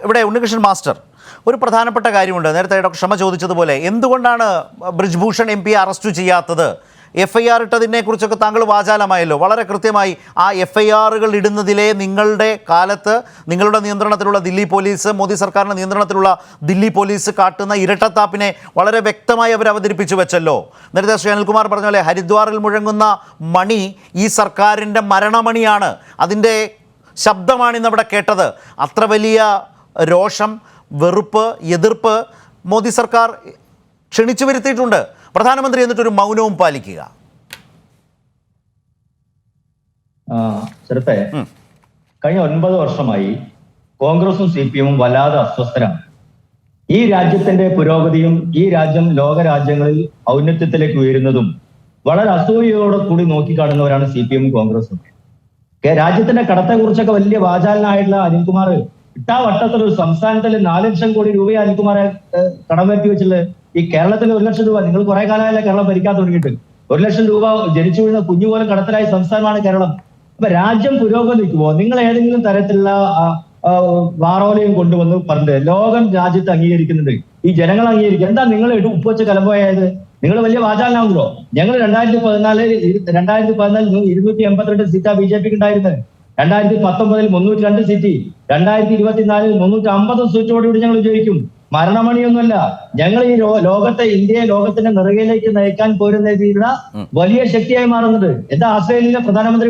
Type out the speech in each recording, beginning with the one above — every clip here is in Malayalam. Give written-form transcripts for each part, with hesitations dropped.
ഇവിടെ ഉണ്ണികൃഷ്ണൻ മാസ്റ്റർ ഒരു പ്രധാനപ്പെട്ട കാര്യമുണ്ട്. നേരത്തെ ഡോക്ടർ ക്ഷമ ചോദിച്ചതുപോലെ എന്തുകൊണ്ടാണ് ബ്രിജ്ഭൂഷൺ MP അറസ്റ്റ് ചെയ്യാത്തത്? FIR ഇട്ടതിനെക്കുറിച്ചൊക്കെ താങ്കൾ വാചാലമായല്ലോ. വളരെ കൃത്യമായി ആ FIRകൾ ഇടുന്നതിലെ നിങ്ങളുടെ കാലത്ത് നിങ്ങളുടെ നിയന്ത്രണത്തിലുള്ള ദില്ലി പോലീസ്, മോദി സർക്കാരിൻ്റെ നിയന്ത്രണത്തിലുള്ള ദില്ലി പോലീസ് കാട്ടുന്ന ഇരട്ടത്താപ്പിനെ വളരെ വ്യക്തമായി അവർ അവതരിപ്പിച്ചു വെച്ചല്ലോ. നേരത്തെ ശ്രീ അനിൽകുമാർ പറഞ്ഞ പോലെ ഹരിദ്വാറിൽ മുഴങ്ങുന്ന മണി ഈ സർക്കാരിൻ്റെ മരണമണിയാണ്. അതിൻ്റെ ശബ്ദമാണ് ഇന്നവിടെ കേട്ടത്. അത്ര വലിയ രോഷം, വെറുപ്പ്, എതിർപ്പ് മോദി സർക്കാർ ക്ഷണിച്ചു വരുത്തിയിട്ടുണ്ട്. പ്രധാനമന്ത്രി എന്നിട്ടൊരു മൗനവും പാലിക്കുക. ചെറുപ്പേ, കഴിഞ്ഞ 9 വർഷമായി കോൺഗ്രസും CPM വല്ലാതെ അസ്വസ്ഥരാണ്. ഈ രാജ്യത്തിന്റെ പുരോഗതിയും ഈ രാജ്യം ലോക രാജ്യങ്ങളിൽ ഔന്നത്യത്തിലേക്ക് ഉയരുന്നതും വളരെ അസൂയയോടെ കൂടി നോക്കിക്കാണുന്നവരാണ് CPM കോൺഗ്രസും. രാജ്യത്തിന്റെ കടത്തെക്കുറിച്ചൊക്കെ വലിയ വാചാലനായിട്ടുള്ള അനിൽകുമാർ വട്ടത്തിൽ ഒരു സംസ്ഥാനത്തിൽ 4 ലക്ഷം കോടി രൂപയെ അനിൽകുമാറെ കടം വരുത്തി വെച്ചുള്ളത്. ഈ കേരളത്തിൽ 1 ലക്ഷം രൂപ, നിങ്ങൾ കുറെ കാലമായല്ലേ കേരളം ഭരിക്കാൻ തുടങ്ങിയിട്ട്. 1 ലക്ഷം രൂപ ജനിച്ചു വീഴുന്ന കുഞ്ഞുപോലും കടത്തിലായ സംസ്ഥാനമാണ് കേരളം. അപ്പൊ രാജ്യം പുരോഗമിക്കുമോ? നിങ്ങൾ ഏതെങ്കിലും തരത്തിലുള്ള വാറോലയും കൊണ്ടുവന്ന് പറഞ്ഞത് ലോകം രാജ്യത്ത് അംഗീകരിക്കുന്നുണ്ട്, ഈ ജനങ്ങൾ അംഗീകരിക്കും. എന്താ നിങ്ങൾ ഉപ്പുവെച്ച കലമ്പോയത്? നിങ്ങൾ വലിയ വാചാലനാവുന്നല്ലോ. ഞങ്ങൾ 2014 282 സീറ്റാ BJPക്ക് ഉണ്ടായിരുന്നത്. 2019 302 സീറ്റ്, 2024 350 സീറ്റോടുകൂടി ഞങ്ങൾ ജയിക്കും. മരണമണിയൊന്നുമല്ല. ഞങ്ങൾ ഈ ലോകത്തെ, ഇന്ത്യയെ ലോകത്തിന്റെ നെറുകയിലേക്ക് നയിക്കാൻ പോരുന്ന രീതിയിലുള്ള വലിയ ശക്തിയായി മാറുന്നുണ്ട്. എന്താ ആസ്ട്രേലിയയിലെ പ്രധാനമന്ത്രി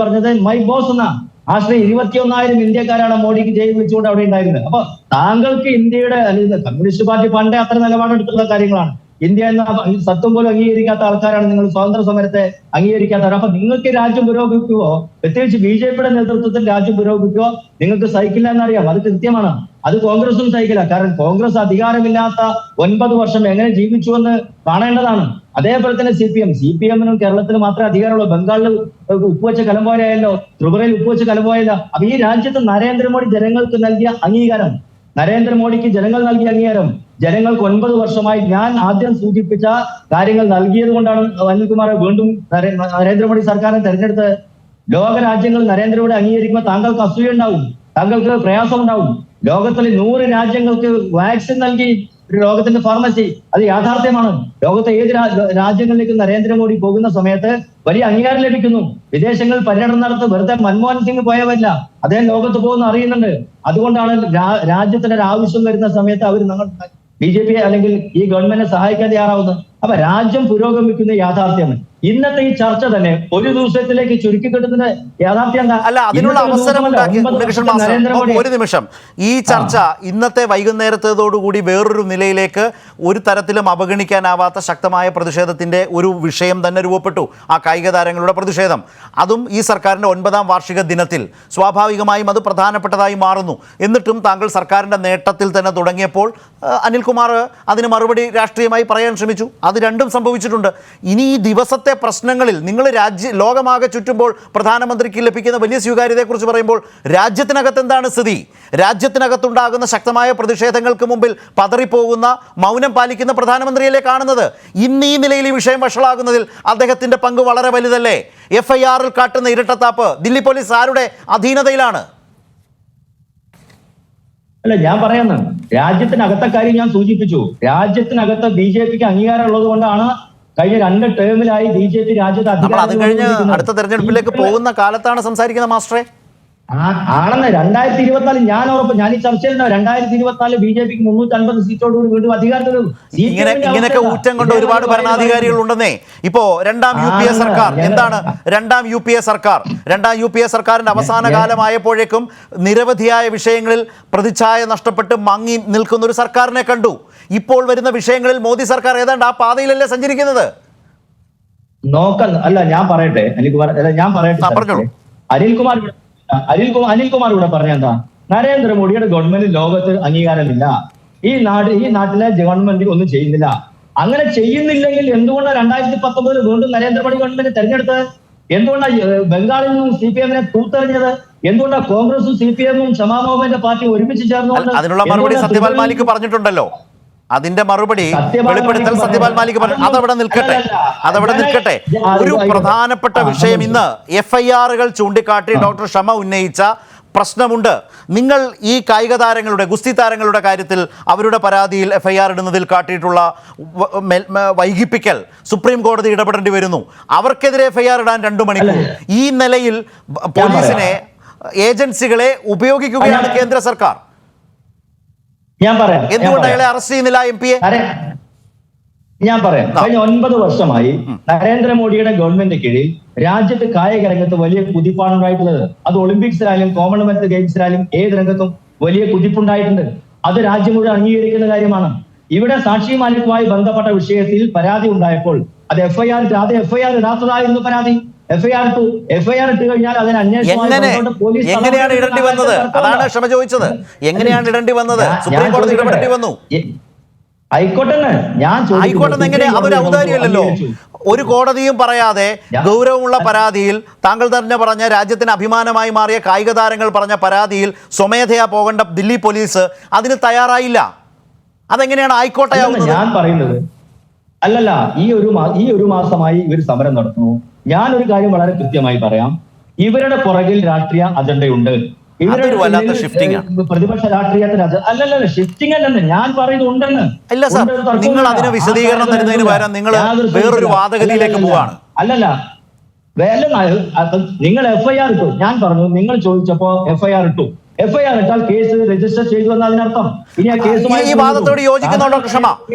പറഞ്ഞത്? മൈ ബോസ് എന്നാ. ആസ്ട്രേലിയ 21,000 ഇന്ത്യക്കാരാണ് മോഡിക്ക് ജയിൽ വെച്ചുകൊണ്ട് അവിടെ ഉണ്ടായിരുന്നത്. അപ്പൊ താങ്കൾക്ക് ഇന്ത്യയുടെ, അല്ലെങ്കിൽ കമ്മ്യൂണിസ്റ്റ് പാർട്ടി പണ്ടേ അത്ര നിലപാടെടുത്തുള്ള കാര്യങ്ങളാണ്. ഇന്ത്യ എന്ന സത്വം പോലും അംഗീകരിക്കാത്ത ആൾക്കാരാണ് നിങ്ങൾ. സ്വാതന്ത്ര്യ സമരത്തെ അംഗീകരിക്കാത്തവർ. അപ്പൊ നിങ്ങൾക്ക് രാജ്യം പുരോഗമിക്കുവോ? പ്രത്യേകിച്ച് BJPയുടെ നേതൃത്വത്തിൽ രാജ്യം പുരോഗമിക്കുവോ? നിങ്ങൾക്ക് സഹിക്കില്ല എന്നറിയാം, അത് കൃത്യമാണ്. അത് കോൺഗ്രസും സഹിക്കില്ല. കാരണം കോൺഗ്രസ് അധികാരമില്ലാത്ത 9 വർഷം എങ്ങനെ ജീവിച്ചുവെന്ന് കാണേണ്ടതാണ്. അതേപോലെ തന്നെ CPM-നും കേരളത്തിൽ മാത്രമേ അധികാരമുള്ളൂ. ബംഗാളിൽ ഉപ്പുവെച്ച കലമ്പോയായല്ലോ, ത്രിപുരയിൽ ഉപ്പുവെച്ച കലമ്പോയല്ല. അപ്പൊ ഈ രാജ്യത്ത് നരേന്ദ്രമോദി ജനങ്ങൾക്ക് നൽകിയ അംഗീകാരം, നരേന്ദ്രമോദിക്ക് ജനങ്ങൾ നൽകിയ അംഗീകാരം, ജനങ്ങൾക്ക് 9 വർഷമായി ഞാൻ ആദ്യം സൂചിപ്പിച്ച കാര്യങ്ങൾ നൽകിയത് കൊണ്ടാണ് അനിൽകുമാറെ വീണ്ടും നരേന്ദ്രമോദി സർക്കാരിനെ തെരഞ്ഞെടുത്തത്. ലോക രാജ്യങ്ങൾ നരേന്ദ്രമോദി അംഗീകരിക്കുമ്പോൾ താങ്കൾക്ക് അസൂയ ഉണ്ടാവും, താങ്കൾക്ക് പ്രയാസം ഉണ്ടാവും. ലോകത്തിലെ 100 രാജ്യങ്ങൾക്ക് വാക്സിൻ നൽകി ലോകത്തിന്റെ ഫാർമസി, അത് യാഥാർത്ഥ്യമാണ്. ലോകത്തെ ഏത് രാജ്യങ്ങളിലേക്ക് നരേന്ദ്രമോദി പോകുന്ന സമയത്ത് വലിയ അംഗീകാരം ലഭിക്കുന്നു. വിദേശങ്ങളിൽ പര്യടനം നടത്തി വെറുതെ മൻമോഹൻ സിംഗ് പോയവല്ല, അദ്ദേഹം ലോകത്ത് പോകുന്ന അറിയുന്നുണ്ട്. അതുകൊണ്ടാണ് രാജ്യത്തിന്റെ ഒരു ആവശ്യം വരുന്ന സമയത്ത് അവർ BJP അല്ലെങ്കിൽ ഈ ഗവൺമെന്റിനെ സഹായിക്കാൻ തയ്യാറാവുന്നത്. അപ്പൊ രാജ്യം പുരോഗമിക്കുന്ന യാഥാർത്ഥ്യമാണ്. ഇന്നത്തെ ഈ ചർച്ച തന്നെ ഒരു ദിവസത്തിലേക്ക് ചുരുക്കി കിട്ടുന്ന യാഥാർത്ഥ്യം അല്ല, അതിനുള്ള അവസരമുണ്ടാക്കി. ഒരു നിമിഷം, ഈ ചർച്ച ഇന്നത്തെ വൈകുന്നേരത്തോടുകൂടി വേറൊരു നിലയിലേക്ക് ഒരു തരത്തിലും അവഗണിക്കാനാവാത്ത ശക്തമായ പ്രതിഷേധത്തിന്റെ ഒരു വിഷയം തന്നെ രൂപപ്പെട്ടു. ആ കായിക താരങ്ങളുടെ പ്രതിഷേധം, അതും ഈ സർക്കാരിന്റെ 9ാം വാർഷിക ദിനത്തിൽ സ്വാഭാവികമായും അത് പ്രധാനപ്പെട്ടതായി മാറുന്നു. എന്നിട്ടും താങ്കൾ സർക്കാരിന്റെ നേട്ടത്തിൽ തന്നെ തുടങ്ങിയപ്പോൾ അനിൽകുമാർ അതിന് മറുപടി രാഷ്ട്രീയമായി പറയാൻ ശ്രമിച്ചു. അത് രണ്ടും സംഭവിച്ചിട്ടുണ്ട്. ഇനി ഈ ദിവസത്തെ പ്രശ്നങ്ങളിൽ നിങ്ങൾ ലോകമാകെ ചുറ്റുമ്പോൾ പ്രധാനമന്ത്രിക്ക് ലഭിക്കുന്ന വലിയ സ്വീകാര്യതയെക്കുറിച്ച് പറയുമ്പോൾ രാജ്യത്തിനകത്ത് എന്താണ് സ്ഥിതി? രാജ്യത്തിനകത്തുണ്ടാകുന്ന ശക്തമായ പ്രതിഷേധങ്ങൾക്ക് മുമ്പിൽ പതറിപ്പോകുന്ന, മൗനം പാലിക്കുന്ന പ്രധാനമന്ത്രിയല്ലേ കാണുന്നത്? ഇന്ന് ഈ നിലയിൽ ഈ വിഷയം വഷളാകുന്നതിൽ അദ്ദേഹത്തിൻ്റെ പങ്ക് വളരെ വലുതല്ലേ? FIRൽ കാട്ടുന്ന ഇരട്ടത്താപ്പ് ദില്ലി പോലീസ് ആരുടെ അധീനതയിലാണ്? അല്ല, ഞാൻ പറയുന്നു, രാജ്യത്തിനകത്തെ കാര്യം ഞാൻ സൂചിപ്പിച്ചു. രാജ്യത്തിനകത്ത് BJPക്ക് അംഗീകാരം ഉള്ളത് കൊണ്ടാണ് കഴിഞ്ഞ 2 ടേമിലായി BJP രാജ്യത്ത് അത് കഴിഞ്ഞ് അടുത്ത തെരഞ്ഞെടുപ്പിലേക്ക് പോകുന്ന കാലത്താണ് സംസാരിക്കുന്നത് മാസ്റ്ററെ. ആണെന്ന് 2024 ഞാൻ ഉറപ്പ്, ഞാൻ ഈ ചർച്ചയിൽ 2024 BJPക്ക് 350 സീറ്റോടുകൂടി വീണ്ടും അധികാരത്തിൽ. ഇങ്ങനെയൊക്കെ ഊറ്റം കൊണ്ട് ഒരുപാട് ഭരണാധികാരികൾ ഉണ്ടെന്നേ. ഇപ്പോ രണ്ടാം UPA സർക്കാർ എന്താണ്? രണ്ടാം UPA സർക്കാരിന്റെ അവസാന കാലമായപ്പോഴേക്കും നിരവധിയായ വിഷയങ്ങളിൽ പ്രതിച്ഛായ നഷ്ടപ്പെട്ട് മങ്ങി നിൽക്കുന്ന ഒരു സർക്കാരിനെ കണ്ടു. ഇപ്പോൾ വരുന്ന വിഷയങ്ങളിൽ മോദി സർക്കാർ ഏതാണ്ട് ആ പാതയിലല്ലേ സഞ്ചരിക്കുന്നത്? അല്ല, ഞാൻ പറയട്ടെ അനിൽകുമാർ ഇവിടെ പറഞ്ഞ എന്താ? നരേന്ദ്രമോദിയുടെ ഗവൺമെന്റ് ലോകത്ത് അംഗീകാരമില്ല, ഈ നാട്ടിലെ ഗവൺമെന്റ് ഒന്നും ചെയ്യുന്നില്ല. അങ്ങനെ ചെയ്യുന്നില്ലെങ്കിൽ എന്തുകൊണ്ടാണ് 2019 വീണ്ടും നരേന്ദ്രമോദി ഗവൺമെന്റ് തെരഞ്ഞെടുത്തത്? എന്തുകൊണ്ടാണ് ബംഗാളിൽ നിന്നും CPM-നെ തൂത്തെറിഞ്ഞത്? എന്തുകൊണ്ടാണ് കോൺഗ്രസും CPM-ഉം ക്ഷമാമോഹന്റെ പാർട്ടി ഒരുമിച്ച് ചേർന്നുകൊണ്ട്? അതിനുള്ള മറുപടി സത്യപാൽ മാലിക് പറഞ്ഞിട്ടുണ്ടല്ലോ. അതിന്റെ മറുപടി വെളിപ്പെടുത്തൽ സത്യപാൽ മാലിക് പറഞ്ഞു. അതവിടെ നിൽക്കട്ടെ. ഒരു പ്രധാനപ്പെട്ട വിഷയം ഇന്ന് FIRകൾ ചൂണ്ടിക്കാട്ടി ഡോക്ടർ ക്ഷമ ഉന്നയിച്ച പ്രശ്നമുണ്ട്. നിങ്ങൾ ഈ കായിക താരങ്ങളുടെ, ഗുസ്തി താരങ്ങളുടെ കാര്യത്തിൽ അവരുടെ പരാതിയിൽ FIR ഇടുന്നതിൽ കാട്ടിയിട്ടുള്ള വൈകിപ്പിക്കൽ സുപ്രീം കോടതി ഇടപെടേണ്ടി വരുന്നു. അവർക്കെതിരെ FIR ഇടാൻ 2 മണിക്കൂർ. ഈ നിലയിൽ പോലീസിനെ, ഏജൻസികളെ ഉപയോഗിക്കുകയാണ് കേന്ദ്ര സർക്കാർ. ഞാൻ പറയാം എന്തുകൊണ്ട് അയാളെ അറസ്റ്റ് ചെയ്യുന്നില്ല MP യെ? ഞാൻ പറയാം. കഴിഞ്ഞ 9 വർഷമായി നരേന്ദ്രമോദിയുടെ ഗവൺമെന്റ് കീഴിൽ രാജ്യത്ത് കായിക രംഗത്ത് വലിയ കുതിപ്പാണ് ഉണ്ടായിട്ടുള്ളത്. അത് ഒളിമ്പിക്സിലായാലും കോമൺവെൽത്ത് ഗെയിംസിലായാലും ഏത് രംഗത്തും വലിയ കുതിപ്പുണ്ടായിട്ടുണ്ട്. അത് രാജ്യം മുഴുവൻ അംഗീകരിക്കുന്ന കാര്യമാണ്. ഇവിടെ സാക്ഷി മാലിക്കുമായി ബന്ധപ്പെട്ട വിഷയത്തിൽ പരാതി ഉണ്ടായപ്പോൾ അത് FIR ഇടാത്തതായിരുന്നു പരാതി. FIR ഇട്ട് കഴിഞ്ഞാൽ അതിന് എങ്ങനെയാണ് ഇടേണ്ടി വന്നത്? അതാണ് ക്ഷമ ചോദിച്ചത്. എങ്ങനെയാണ് ഇടേണ്ടി വന്നത്? സുപ്രീം കോടതി ഇടപെടേണ്ടി വന്നു. ആയിക്കോട്ടെ, എങ്ങനെ? അതൊരു ഔദാര്യമല്ലല്ലോ. ഒരു കോടതിയും പറയാതെ ഗൗരവമുള്ള പരാതിയിൽ, താങ്കൾ തന്നെ പറഞ്ഞ രാജ്യത്തിന് അഭിമാനമായി മാറിയ കായിക താരങ്ങൾ പറഞ്ഞ പരാതിയിൽ സ്വമേധയാ പോകേണ്ട ദില്ലി പോലീസ് അതിന് തയ്യാറായില്ല. അതെങ്ങനെയാണ് ആയിക്കോട്ടെയാവുന്നത്? ഞാൻ പറയുന്നത് അല്ലല്ല. ഈ ഒരു മാസമായി ഇവർ സമരം നടത്തുന്നു. ഞാനൊരു കാര്യം വളരെ കൃത്യമായി പറയാം. ഇവരുടെ പുറകിൽ രാഷ്ട്രീയ അജണ്ടയുണ്ട്. പ്രതിപക്ഷ രാഷ്ട്രീയത്തിന് അല്ലല്ല, ഷിഫ്റ്റിംഗ് അല്ലെന്ന് ഞാൻ പറയുന്നത് ഉണ്ടെന്ന്. ഇല്ല സാർ, നിങ്ങൾ അതിന് വിശദീകരണം തരുന്നതിന് പകരം നിങ്ങൾ വേറൊരു വാദഗതിയിലേക്ക് പോവാണ്. അല്ലല്ല, നിങ്ങൾ FIR ഇട്ടു. ഞാൻ പറഞ്ഞു, നിങ്ങൾ ചോദിച്ചപ്പോ FIR ഇട്ടു. FIR ഇട്ടാൽ കേസ് രജിസ്റ്റർ ചെയ്തു എന്ന് അതിനർത്ഥം. ഇനി ആ കേസുമായി ഈ വാദത്തോട് യോജിക്കുന്നോ ഡോക്ടർ ക്ഷമ?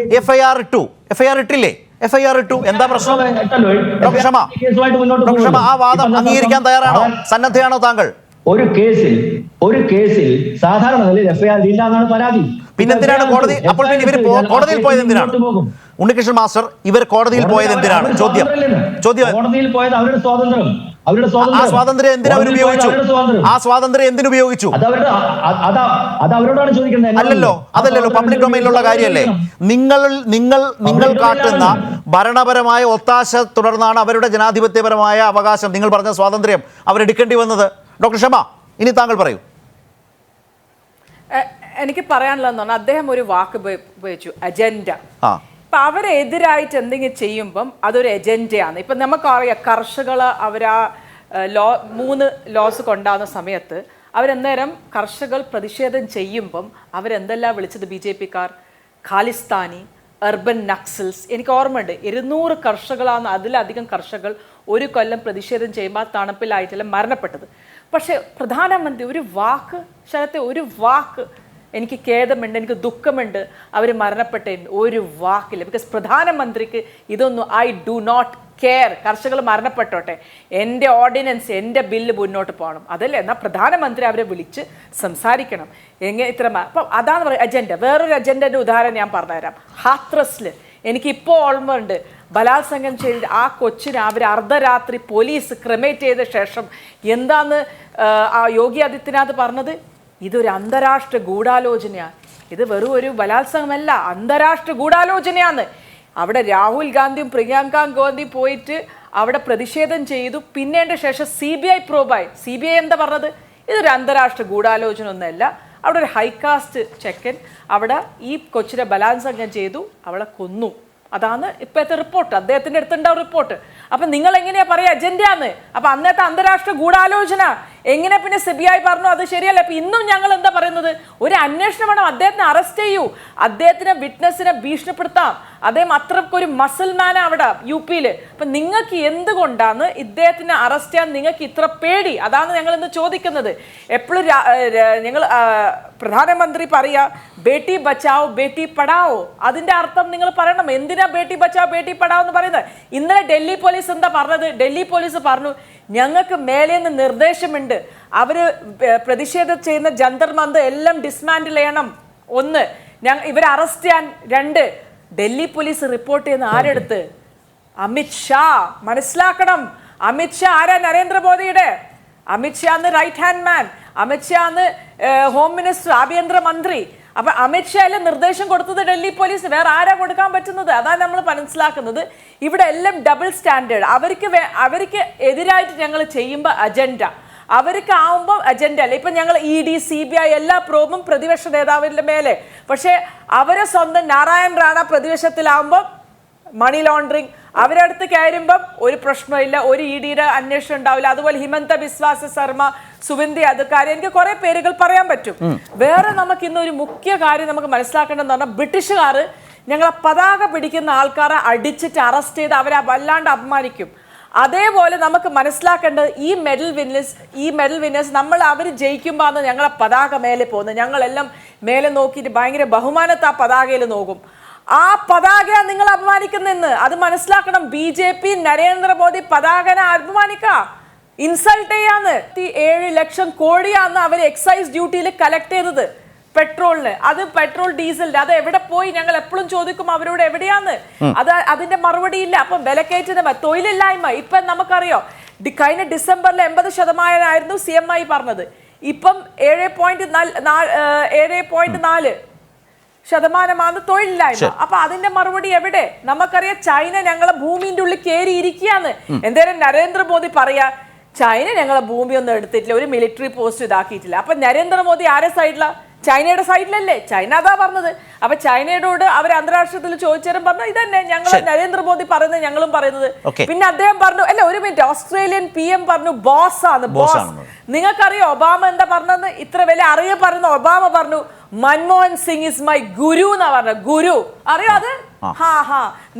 FIR ഇട്ടു, FIR ഇട്ടില്ലേ? FIR ഇട്ടു, എന്താ പ്രശ്നം? ഡോക്ടർ ക്ഷമ, ആ വാദം അംഗീകരിക്കാൻ തയ്യാറാണോ? സന്നദ്ധയാണോ താങ്കൾ? ഒരു കേസിൽ സാധാരണ നിലയിൽ FIR ഇല്ല എന്നാണ് പരാതി. പിന്നെന്തിനാണ് കോടതി? അപ്പോൾ പിന്നെ ഇവർ കോടതിയിൽ പോയത് എന്തിനാണ്? ഉണ്ണികൃഷ്ണൻ മാസ്റ്റർ, ഇവർ കോടതിയിൽ പോയത് എന്തിനാണ്? ചോദ്യം കോടതിയിൽ പോയത് അവരുടെ സ്വാതന്ത്ര്യം. ആ സ്വാതന്ത്ര്യം എന്തിനു ഉപയോഗിച്ചു? ആ സ്വാതന്ത്ര്യം എന്തിനുപയോഗിച്ചു? അത് അവരോടാണ് ചോദിക്കുന്നത്. അതല്ലല്ലോ പബ്ലിക് ഡൊമൈനിലുള്ള കാര്യമല്ലേ? നിങ്ങൾ കാട്ടുന്ന ഭരണപരമായ ഒത്താശ തുടർന്നാണ് അവരുടെ ജനാധിപത്യപരമായ അവകാശം, നിങ്ങൾ പറഞ്ഞ സ്വാതന്ത്ര്യം, അവരെടുക്കേണ്ടി വന്നത്. ഡോക്ടർ ഷമ, ഇനി താങ്കൾ പറയൂ. എനിക്ക് പറയാനുള്ളതെന്ന് പറഞ്ഞാൽ അദ്ദേഹം ഒരു വാക്ക് ഉപയോഗിച്ചു, അജണ്ട. ഇപ്പം അവരെതിരായിട്ട് എന്തെങ്കിലും ചെയ്യുമ്പം അതൊരു എജൻഡയാണ്. ഇപ്പം നമുക്കറിയാം, കർഷകർ അവരാ 3 ലോസ് കൊണ്ടാകുന്ന സമയത്ത് അവരെന്നേരം കർഷകർ പ്രതിഷേധം ചെയ്യുമ്പം അവരെന്തെല്ലാം വിളിച്ചത് BJP-ക്കാർ? ഖാലിസ്ഥാനി, അർബൻ നക്സൽസ്. എനിക്ക് ഓർമ്മയുണ്ട്, 200 കർഷകളാണ്, അതിലധികം കർഷകർ ഒരു കൊല്ലം പ്രതിഷേധം ചെയ്യുമ്പോൾ തണുപ്പിലായിട്ടെല്ലാം മരണപ്പെട്ടത്. പക്ഷെ പ്രധാനമന്ത്രി ഒരു വാക്ക് എനിക്ക് ഖേദമുണ്ട്, എനിക്ക് ദുഃഖമുണ്ട് അവർ മരണപ്പെട്ടതിന്, ഒരു വാക്കില്ല. ബിക്കോസ് പ്രധാനമന്ത്രിക്ക് ഇതൊന്നും ഐ ഡു നോട്ട് കെയർ. കർഷകർ മരണപ്പെട്ടോട്ടെ, എൻ്റെ ഓർഡിനൻസ്, എൻ്റെ ബില്ല് മുന്നോട്ട് പോകണം, അതല്ലേ? എന്നാൽ പ്രധാനമന്ത്രി അവരെ വിളിച്ച് സംസാരിക്കണം. അപ്പം അതാണ് പറയുക അജണ്ട. വേറൊരു അജണ്ടൻ്റെ ഉദാഹരണം ഞാൻ പറഞ്ഞുതരാം. ഹാത്രസിൽ എനിക്കിപ്പോൾ ഓർമ്മ ഉണ്ട്, ബലാത്സംഗം ചെയ്ത് ആ കൊച്ചിനെ അവർ അർദ്ധരാത്രി പോലീസ് ക്രമേറ്റ് ചെയ്ത ശേഷം എന്താന്ന് ആ യോഗി ആദിത്യനാഥ് പറഞ്ഞത്? ഇതൊരു അന്താരാഷ്ട്ര ഗൂഢാലോചനയാണ്. ഇത് വെറും ഒരു ബലാത്സംഗമല്ല, അന്താരാഷ്ട്ര ഗൂഢാലോചനയാണ്. അവിടെ രാഹുൽ ഗാന്ധിയും പ്രിയങ്ക ഗാന്ധിയും പോയിട്ട് അവിടെ പ്രതിഷേധം ചെയ്തു. പിന്നേണ്ട ശേഷം CBI പ്രോബായി. CBI എന്താ പറഞ്ഞത്? ഇതൊരു അന്താരാഷ്ട്ര ഗൂഢാലോചന ഒന്നല്ല. അവിടെ ഒരു ഹൈകാസ്റ്റ് ചെക്കൻ അവിടെ ഈ കൊച്ചിനെ ബലാത്സംഗം ചെയ്തു, അവളെ കൊന്നു. അതാണ് ഇപ്പോഴത്തെ റിപ്പോർട്ട്, അദ്ദേഹത്തിൻ്റെ അടുത്തുണ്ടാവും റിപ്പോർട്ട്. അപ്പം നിങ്ങൾ എങ്ങനെയാ പറയുക അജണ്ടയാന്ന്? അപ്പം അന്നത്തെ അന്താരാഷ്ട്ര ഗൂഢാലോചന എങ്ങനെ പിന്നെ CBI പറഞ്ഞു അത് ശരിയല്ല? അപ്പം ഇന്നും ഞങ്ങൾ എന്താ പറയുന്നത്? ഒരു അന്വേഷണം വേണം, അദ്ദേഹത്തിനെ അറസ്റ്റ് ചെയ്യൂ, അദ്ദേഹത്തിനെ വിറ്റ്നസിനെ ഭീഷണിപ്പെടുത്താം. അദ്ദേഹം അത്രക്കൊരു മസൽമാനാണ് അവിടെ UP-യിൽ. അപ്പം നിങ്ങൾക്ക് എന്തുകൊണ്ടാണ് ഇദ്ദേഹത്തിനെ അറസ്റ്റ് ചെയ്യാൻ നിങ്ങൾക്ക് ഇത്ര പേടി? അതാണ് ഞങ്ങൾ ഇന്ന് ചോദിക്കുന്നത്. എപ്പോഴും ഞങ്ങൾ പ്രധാനമന്ത്രി പറയുക ബേട്ടി ബച്ചാവോ ബേട്ടി പഠാവോ, അതിൻ്റെ അർത്ഥം നിങ്ങൾ പറയണം. എന്തിനാ ബേട്ടി ബച്ചാവോ ബേട്ടി പഠാവോ എന്ന് പറയുന്നത്? ഇന്നലെ ഡൽഹി പോലീസ് എന്താ പറഞ്ഞത്? ഡൽഹി പോലീസ് പറഞ്ഞു, ഞങ്ങൾക്ക് മേലേന്ന് നിർദ്ദേശമുണ്ട്, അവർ പ്രതിഷേധം ചെയ്യുന്ന ജന്തർ മന്ദർ എല്ലാം ഡിസ്മാൻഡിൽ ചെയ്യണം. 1, ഇവരെ അറസ്റ്റ് ചെയ്യാൻ. 2, ഡൽഹി പോലീസ് റിപ്പോർട്ട് ചെയ്യുന്ന ആരെടുത്ത്? അമിത് ഷാ. മനസ്സിലാക്കണം, അമിത് ഷാ ആരാ? നരേന്ദ്രമോദിയുടെ. അമിത് ഷാ എന്ന് റൈറ്റ് ഹാൻഡ് മാൻ, അമിത് ഷാ എന്ന് ഹോം മിനിസ്റ്റർ, ആഭ്യന്തര മന്ത്രി. അപ്പൊ അമിത് ഷായിലെ നിർദ്ദേശം കൊടുത്തത് ഡൽഹി പോലീസ്, വേറെ ആരാ കൊടുക്കാൻ പറ്റുന്നത്? അതാണ് നമ്മൾ മനസ്സിലാക്കുന്നത്. ഇവിടെ എല്ലാം ഡബിൾ സ്റ്റാൻഡേർഡ്. അവർക്ക് എതിരായിട്ട് ഞങ്ങൾ ചെയ്യുമ്പോൾ അജണ്ട, അവർക്ക് ആവുമ്പോൾ അജണ്ട അല്ല. ഇപ്പം ഞങ്ങൾ ED CBI എല്ലാ പ്രോബും പ്രതിപക്ഷ നേതാവിൻ്റെ മേലെ. പക്ഷേ അവരെ സ്വന്തം നാരായൺ റാണ പ്രതിപക്ഷത്തിലാവുമ്പോൾ മണി ലോണ്ടറിങ്, അവരടുത്ത് കയറുമ്പം ഒരു പ്രശ്നമില്ല, ഒരു EDയുടെ അന്വേഷണം ഉണ്ടാവില്ല. അതുപോലെ ഹിമന്ത ബിസ്വാസ ശർമ്മ സുവിന്ദി അദ്കാരി, എനിക്ക് കുറെ പേരുകൾ പറയാൻ പറ്റും. വേറെ നമുക്ക് ഇന്നൊരു മുഖ്യ കാര്യം നമുക്ക് മനസ്സിലാക്കേണ്ടതെന്ന് പറഞ്ഞാൽ ബ്രിട്ടീഷുകാർ ഞങ്ങളെ പതാക പിടിക്കുന്ന ആൾക്കാരെ അടിച്ചിട്ട് അറസ്റ്റ് ചെയ്ത് അവരെ വല്ലാണ്ട് അപമാനിക്കും. അതേപോലെ നമുക്ക് മനസ്സിലാക്കേണ്ടത് ഈ മെഡൽ വിന്നേഴ്സ് നമ്മൾ അവർ ജയിക്കുമ്പോൾ അന്ന് ഞങ്ങളെ പതാക മേലെ പോകുന്നത്, ഞങ്ങളെല്ലാം മേലെ നോക്കിയിട്ട് ഭയങ്കര ബഹുമാനത്തെ ആ പതാകയിൽ നോക്കും. ആ പതാകയാ നിങ്ങൾ അപമാനിക്കുന്നെന്ന് അത് മനസ്സിലാക്കണം. BJP നരേന്ദ്രമോദി പതാകനെ അപമാനിക്ക, ഇൻസൾട്ട് ചെയ്യാന്ന്. 7 ലക്ഷം കോടിയാന്ന് അവർ എക്സൈസ് ഡ്യൂട്ടിയിൽ കളക്ട് ചെയ്തത് പെട്രോളിന്. അത് പെട്രോൾ ഡീസലിന് അത് എവിടെ പോയി? ഞങ്ങൾ എപ്പോഴും ചോദിക്കും അവരോട് എവിടെയാന്ന്. അതിന്റെ മറുപടി ഇല്ല. അപ്പം വിലക്കയറ്റുന്ന തൊഴിലില്ലായ്മ ഇപ്പം നമുക്കറിയോ, കഴിഞ്ഞ ഡിസംബറിൽ 80% CMI പറഞ്ഞത്. ഇപ്പം 7.4% തൊഴിലില്ലായ്മ. അപ്പൊ അതിന്റെ മറുപടി എവിടെ? നമുക്കറിയാം ചൈന ഞങ്ങളെ ഭൂമിന്റെ ഉള്ളിൽ കയറി ഇരിക്കുകയാണ്. എന്തായാലും നരേന്ദ്രമോദി പറയാ ചൈന ഞങ്ങളെ ഭൂമി ഒന്നും എടുത്തിട്ടില്ല, ഒരു മിലിറ്ററി പോസ്റ്റ് ഇതാക്കിയിട്ടില്ല. അപ്പൊ നരേന്ദ്രമോദി ആരെ സൈഡിലാ? ചൈനയുടെ സൈഡിലല്ലേ? ചൈന അതാ പറഞ്ഞത്. അപ്പൊ ചൈനയോട് അവർ അന്താരാഷ്ട്രത്തിൽ ചോദിച്ചാലും പറഞ്ഞു ഇതന്നെ ഞങ്ങൾ നരേന്ദ്രമോദി പറയുന്നത് ഞങ്ങളും പറയുന്നത്. പിന്നെ അദ്ദേഹം പറഞ്ഞു അല്ല ഒരു മിനിറ്റ്, ഓസ്ട്രേലിയൻ PM പറഞ്ഞു ബോസ് ആണ് ബോസ്. നിങ്ങൾക്കറിയോ ഒബാമ എന്താ പറഞ്ഞത്? ഇത്ര വലിയ പറയുന്ന ഒബാമ പറഞ്ഞു മൻമോഹൻ സിംഗ് ഇസ് മൈ ഗുരു എന്നാ പറഞ്ഞത്. ഗുരു അറിയോ അത്?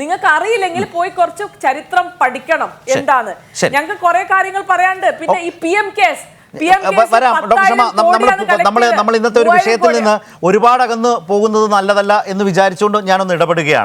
നിങ്ങൾക്ക് അറിയില്ലെങ്കിൽ പോയി കുറച്ച് ചരിത്രം പഠിക്കണം എന്താണ്. ഞങ്ങൾക്ക് കുറെ കാര്യങ്ങൾ പറയാണ്ട്. പിന്നെ ഈ PM കേസ് നമ്മൾ ഇന്നത്തെ ഒരു വിഷയത്തിൽ നിന്ന് ഒരുപാട് അകന്ന് പോകുന്നത് നല്ലതല്ല എന്ന് വിചാരിച്ചുകൊണ്ട് ഞാനൊന്ന് ഇടപെടുകയാണ്.